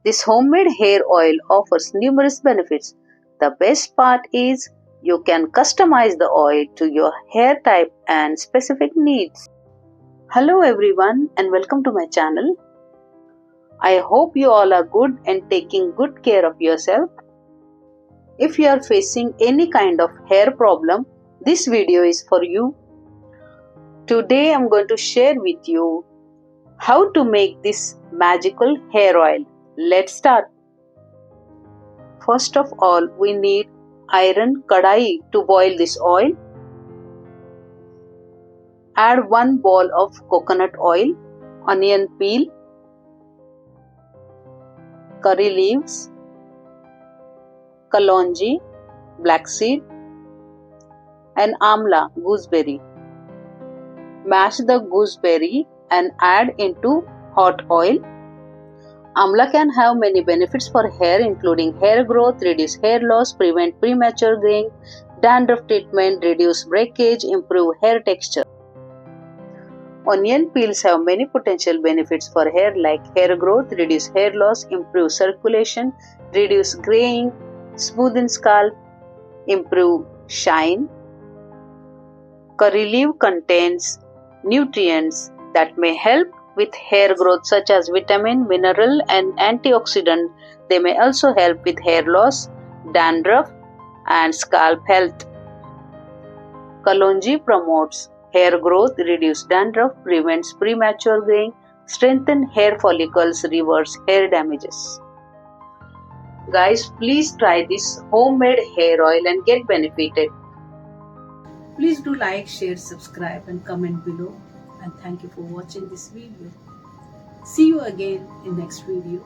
This homemade hair oil offers numerous benefits. The best part is you can customize the oil to your hair type and specific needs. Hello everyone and welcome to my channel. I hope you all are good and taking good care of yourself. If you are facing any kind of hair problem, this video is for you. Today I am going to share with you how to make this magical hair oil. Let's start. First of all, we need iron kadai to boil this oil. Add 1 bowl of coconut oil, onion peel, curry leaves, kalonji, black seed, and AMLA gooseberry. Mash the gooseberry and add into hot oil. AMLA can have many benefits for hair including hair growth, reduce hair loss, prevent premature graying, dandruff treatment, reduce breakage, improve hair texture. Onion peels have many potential benefits for hair like hair growth, reduce hair loss, improve circulation, reduce graying, smoothen scalp, improve shine. Curry leaf contains nutrients that may help with hair growth such as vitamin, mineral and antioxidant. They may also help with hair loss, dandruff and scalp health. Kalonji promotes hair growth, reduce dandruff, prevents premature graying, strengthen hair follicles, reverse hair damages. Guys, please try this homemade hair oil and get benefited. Please do like, share, subscribe and comment below. And thank you for watching this video. See you again in next video.